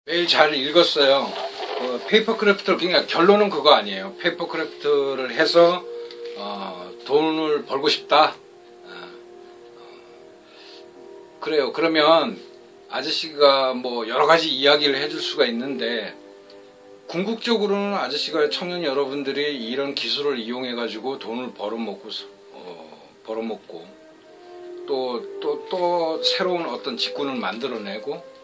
매일 잘 읽었어요. 페이퍼크래프트를, 그러니까 결론은 그거 아니에요. 페이퍼크래프트를 해서 돈을 벌고 싶다. 그래요. 그러면 아저씨가 뭐 여러 가지 이야기를 해줄 수가 있는데, 궁극적으로는 아저씨가 청년 여러분들이 이런 기술을 이용해 가지고 돈을 벌어먹고 또 새로운 어떤 직군을 만들어내고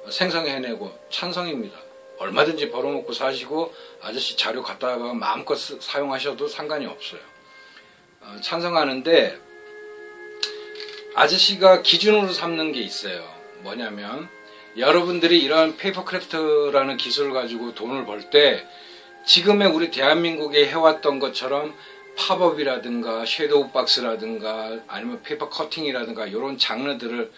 생성해내고 찬성입니다. 얼마든지 벌어먹고 사시고 아저씨 자료 갖다가 마음껏 사용하셔도 상관이 없어요. 찬성하는데, 아저씨가 기준으로 삼는 게 있어요. 뭐냐면, 여러분들이 이런 페이퍼크래프트라는 기술을 가지고 돈을 벌 때 지금의 우리 대한민국이 해왔던 것처럼 팝업이라든가 섀도우 박스라든가 아니면 페이퍼 커팅이라든가 이런 장르들을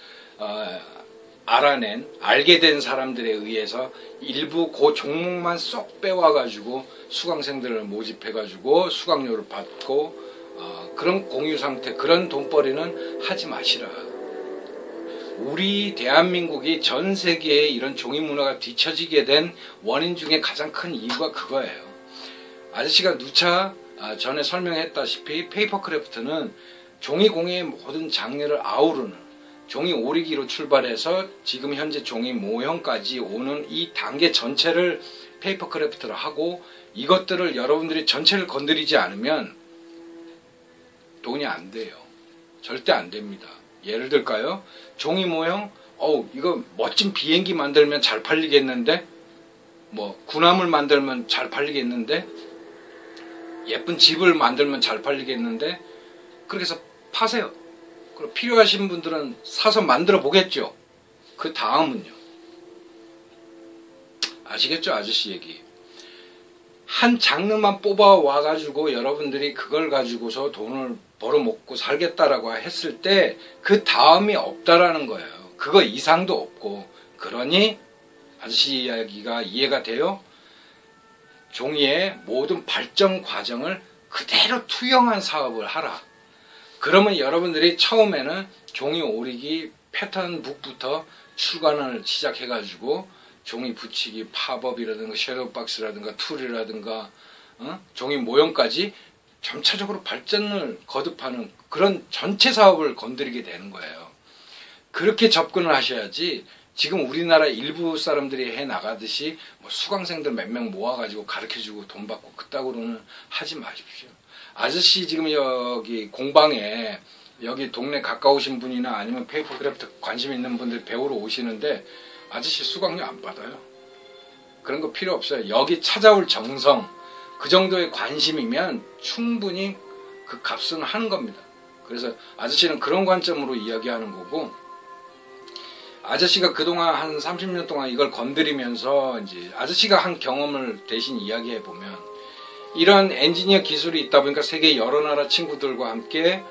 알게 된 사람들에 의해서 일부 그 종목만 쏙 빼와가지고 수강생들을 모집해가지고 수강료를 받고 그런 공유 상태, 그런 돈벌이는 하지 마시라. 우리 대한민국이 전 세계에 이런 종이 문화가 뒤처지게 된 원인 중에 가장 큰 이유가 그거예요. 아저씨가 누차 전에 설명했다시피 페이퍼크래프트는 종이공예의 모든 장르를 아우르는, 종이 오리기로 출발해서 지금 현재 종이 모형까지 오는 이 단계 전체를 페이퍼크래프트를 하고, 이것들을 여러분들이 전체를 건드리지 않으면 돈이 안 돼요. 절대 안 됩니다. 예를 들까요? 종이 모형, 이거 멋진 비행기 만들면 잘 팔리겠는데, 뭐 군함을 만들면 잘 팔리겠는데, 예쁜 집을 만들면 잘 팔리겠는데, 그렇게 해서 파세요. 그리고 필요하신 분들은 사서 만들어 보겠죠. 그 다음은요. 아시겠죠? 아저씨 얘기. 한 장르만 뽑아 와가지고 여러분들이 그걸 가지고서 돈을 벌어먹고 살겠다라고 했을 때 그 다음이 없다라는 거예요. 그거 이상도 없고. 그러니 아저씨 이야기가 이해가 돼요? 종이의 모든 발전 과정을 그대로 투영한 사업을 하라. 그러면 여러분들이 처음에는 종이 오리기 패턴북부터 출간을 시작해가지고 종이 붙이기, 팝업이라든가 섀도우 박스라든가 툴이라든가 종이 모형까지 점차적으로 발전을 거듭하는 그런 전체 사업을 건드리게 되는 거예요. 그렇게 접근을 하셔야지, 지금 우리나라 일부 사람들이 해 나가듯이 뭐 수강생들 몇 명 모아가지고 가르쳐주고 돈 받고 그따구로는 하지 마십시오. 아저씨 지금 여기 공방에 여기 동네 가까우신 분이나 아니면 페이퍼크래프트 관심 있는 분들 배우러 오시는데 아저씨 수강료 안 받아요. 그런 거 필요 없어요. 여기 찾아올 정성, 그 정도의 관심이면 충분히 그 값은 하는 겁니다. 그래서 아저씨는 그런 관점으로 이야기하는 거고, 아저씨가 그동안 한 30년 동안 이걸 건드리면서 이제 아저씨가 한 경험을 대신 이야기해 보면, 이런 엔지니어 기술이 있다 보니까 세계 여러 나라 친구들과 함께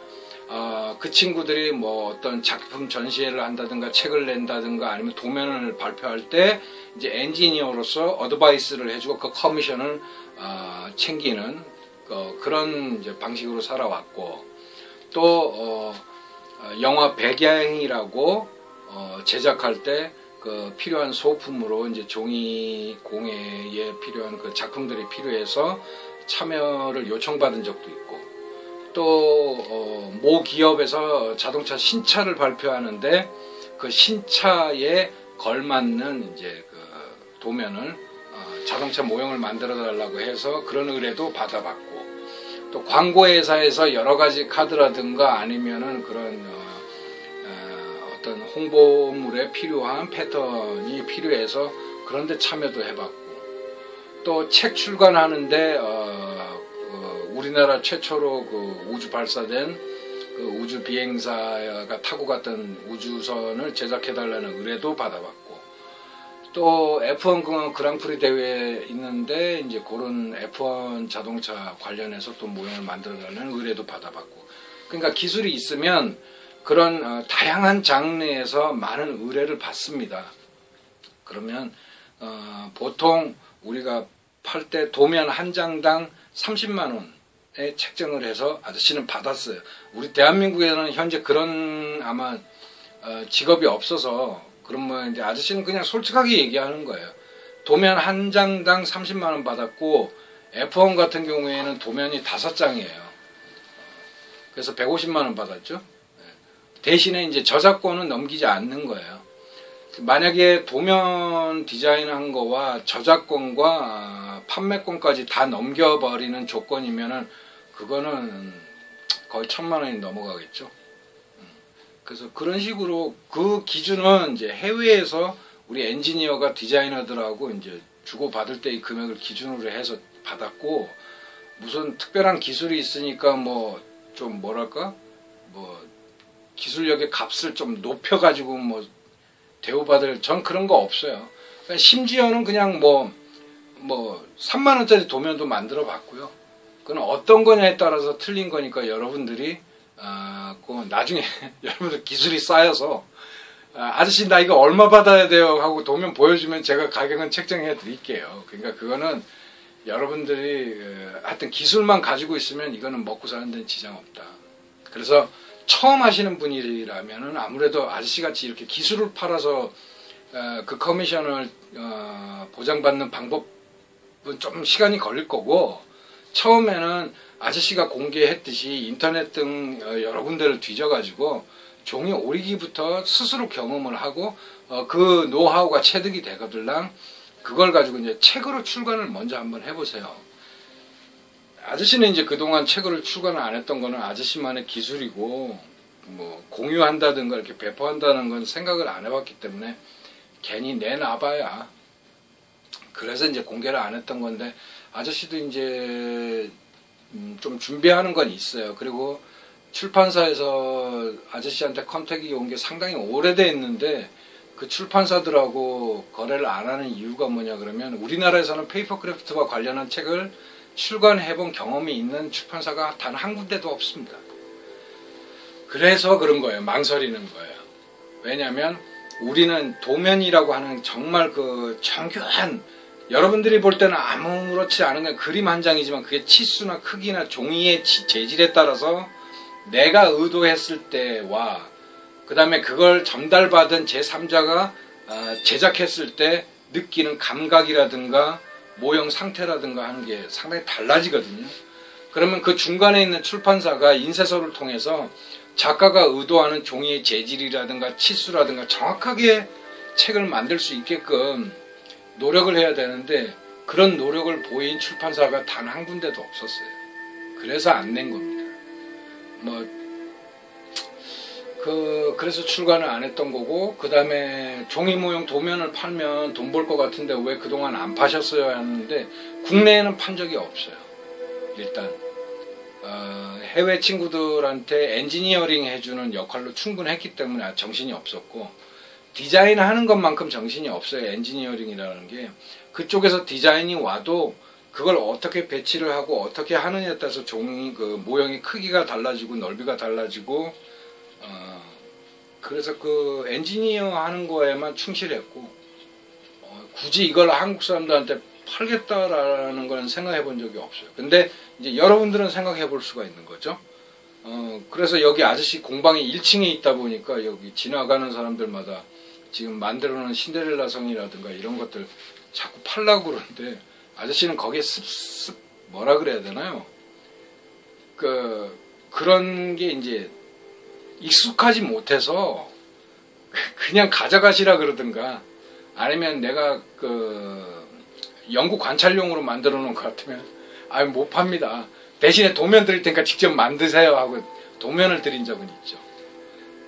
그 친구들이 뭐 어떤 작품 전시회를 한다든가 책을 낸다든가 아니면 도면을 발표할 때 이제 엔지니어로서 어드바이스를 해주고 그 커미션을 챙기는 그런 이제 방식으로 살아왔고, 또 영화 배경이라고 제작할 때 그 필요한 소품으로 이제 종이 공예에 필요한 그 작품들이 필요해서 참여를 요청받은 적도 있고, 또 모 기업에서 자동차 신차를 발표하는데 그 신차에 걸맞는 이제 그 도면을 자동차 모형을 만들어 달라고 해서 그런 의뢰도 받아봤고, 또 광고 회사에서 여러 가지 카드라든가 아니면은 그런 어떤 홍보물에 필요한 패턴이 필요해서 그런데 참여도 해봤고, 또 책 출간하는데 우리나라 최초로 그 우주 발사된 그 우주 비행사가 타고 갔던 우주선을 제작해달라는 의뢰도 받아봤고, 또 F1 그랑프리 대회에 있는데 이제 그런 F1 자동차 관련해서 또 모형을 만들어달라는 의뢰도 받아봤고, 그러니까 기술이 있으면 그런 다양한 장르에서 많은 의뢰를 받습니다. 그러면 보통 우리가 팔 때 도면 한 장당 30만 원에 책정을 해서 아저씨는 받았어요. 우리 대한민국에는 현재 그런 아마 직업이 없어서 그러면 이제 아저씨는 그냥 솔직하게 얘기하는 거예요. 도면 한 장당 30만 원 받았고 F1 같은 경우에는 도면이 5장이에요. 그래서 150만 원 받았죠. 대신에 이제 저작권은 넘기지 않는 거예요. 만약에 도면 디자인한 거와 저작권과 판매권까지 다 넘겨버리는 조건이면은 그거는 거의 1,000만 원이 넘어가겠죠. 그래서 그런 식으로 그 기준은 이제 해외에서 우리 엔지니어가 디자이너들하고 이제 주고받을 때의 금액을 기준으로 해서 받았고, 무슨 특별한 기술이 있으니까 뭐 좀 뭐랄까 뭐 기술력의 값을 좀 높여가지고 뭐 대우받을, 전 그런 거 없어요. 그러니까 심지어는 그냥 뭐 3만 원짜리 도면도 만들어 봤고요. 그건 어떤 거냐에 따라서 틀린 거니까 여러분들이 그 나중에 여러분들 기술이 쌓여서 아저씨 나 이거 얼마 받아야 돼요 하고 도면 보여주면 제가 가격은 책정해 드릴게요. 그러니까 그거는 여러분들이 하여튼 기술만 가지고 있으면 이거는 먹고 사는 데는 지장 없다. 그래서 처음 하시는 분이라면은 아무래도 아저씨같이 이렇게 기술을 팔아서 그 커미션을 보장받는 방법은 좀 시간이 걸릴 거고, 처음에는 아저씨가 공개했듯이 인터넷 등 여러 군데를 뒤져가지고 종이 오리기부터 스스로 경험을 하고 그 노하우가 체득이 되거들랑 그걸 가지고 이제 책으로 출간을 먼저 한번 해보세요. 아저씨는 이제 그동안 책으로 출간을 안 했던 거는 아저씨만의 기술이고 뭐 공유한다든가 이렇게 배포한다는 건 생각을 안 해봤기 때문에 괜히 내놔봐야, 그래서 이제 공개를 안 했던 건데, 아저씨도 이제 좀 준비하는 건 있어요. 그리고 출판사에서 아저씨한테 컨택이 온 게 상당히 오래돼 그 출판사들하고 거래를 안 하는 이유가 뭐냐 그러면, 우리나라에서는 페이퍼크래프트와 관련한 책을 출간해본 경험이 있는 출판사가 단 한 군데도 없습니다. 그래서 그런 거예요. 망설이는 거예요. 왜냐하면 우리는 도면이라고 하는 정말 그 정교한, 여러분들이 볼 때는 아무렇지 않은 건 그림 한 장이지만 그게 치수나 크기나 종이의 재질에 따라서 내가 의도했을 때와 그 다음에 그걸 전달받은 제3자가 제작했을 때 느끼는 감각이라든가 모형 상태라든가 하는 게 상당히 달라지거든요. 그러면 그 중간에 있는 출판사가 인쇄소를 통해서 작가가 의도하는 종이의 재질이라든가 치수라든가 정확하게 책을 만들 수 있게끔 노력을 해야 되는데, 그런 노력을 보인 출판사가 단 한 군데도 없었어요. 그래서 안 낸 겁니다. 그래서 출간을 안 했던 거고, 그 다음에 종이 모형 도면을 팔면 돈 벌 것 같은데 왜 그동안 안 파셨어요 하는데, 국내에는 판 적이 없어요. 일단 해외 친구들한테 엔지니어링 해주는 역할로 충분했기 때문에 정신이 없었고, 디자인 하는 것만큼 정신이 없어요. 엔지니어링이라는 게 그쪽에서 디자인이 와도 그걸 어떻게 배치를 하고 어떻게 하느냐에 따라서 종이 그 모형의 크기가 달라지고 넓이가 달라지고, 그래서 그 엔지니어 하는 거에만 충실했고, 굳이 이걸 한국 사람들한테 팔겠다라는 건 생각해 본 적이 없어요. 근데 이제 여러분들은 생각해 볼 수가 있는 거죠. 그래서 여기 아저씨 공방이 1층에 있다 보니까 여기 지나가는 사람들마다 지금 만들어 놓은 신데렐라 성이라든가 이런 것들 자꾸 팔라고 그러는데, 아저씨는 거기에 뭐라 그래야 되나요? 그런 게 이제 익숙하지 못해서 그냥 가져가시라 그러든가, 아니면 내가 연구 관찰용으로 만들어 놓은 것 같으면 못 팝니다. 대신에 도면 드릴 테니까 직접 만드세요 하고 도면을 드린 적은 있죠.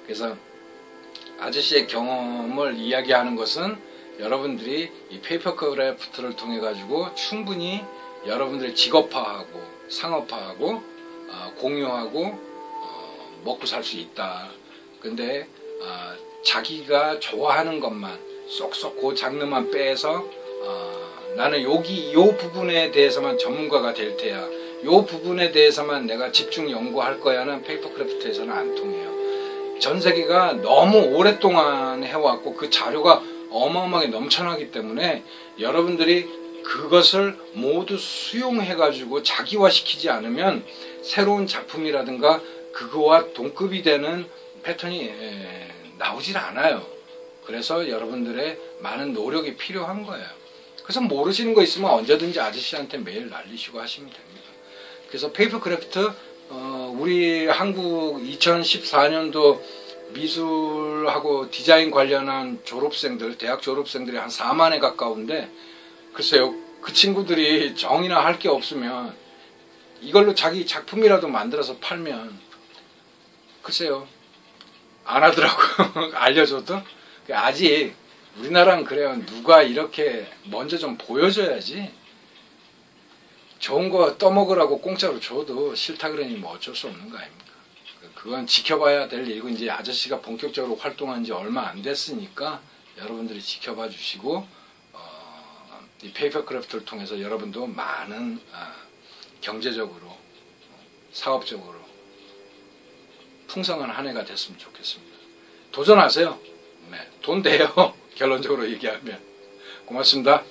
그래서 아저씨의 경험을 이야기하는 것은 여러분들이 이 페이퍼크래프트를 통해 가지고 충분히 여러분들의 직업화하고 상업화하고 공유하고 먹고 살 수 있다. 근데 자기가 좋아하는 것만 쏙쏙 그 장르만 빼서 나는 여기 요 부분에 대해서만 전문가가 될 테야, 요 부분에 대해서만 내가 집중 연구할 거야는 페이퍼크래프트에서는 안 통해요. 전 세계가 너무 오랫동안 해왔고 그 자료가 어마어마하게 넘쳐나기 때문에 여러분들이 그것을 모두 수용해가지고 자기화시키지 않으면 새로운 작품이라든가 그거와 동급이 되는 패턴이 나오질 않아요. 그래서 여러분들의 많은 노력이 필요한 거예요. 그래서 모르시는 거 있으면 언제든지 아저씨한테 메일 날리시고 하시면 됩니다. 그래서 페이퍼크래프트 우리 한국 2014년도 미술하고 디자인 관련한 졸업생들, 대학 졸업생들이 한 4만에 가까운데, 글쎄요, 그 친구들이 정이나 할 게 없으면 이걸로 자기 작품이라도 만들어서 팔면, 글쎄요, 안 하더라고요. 알려줘도. 아직 우리나라는 그래요. 누가 이렇게 먼저 좀 보여줘야지. 좋은 거 떠먹으라고 공짜로 줘도 싫다 그러니 뭐 어쩔 수 없는 거 아닙니까? 그건 지켜봐야 될 일이고, 이제 아저씨가 본격적으로 활동한 지 얼마 안 됐으니까 여러분들이 지켜봐 주시고, 이 페이퍼크래프트를 통해서 여러분도 많은 경제적으로, 사업적으로 풍성한 한 해가 됐으면 좋겠습니다. 도전하세요. 네, 돈 돼요. 결론적으로 얘기하면. 고맙습니다.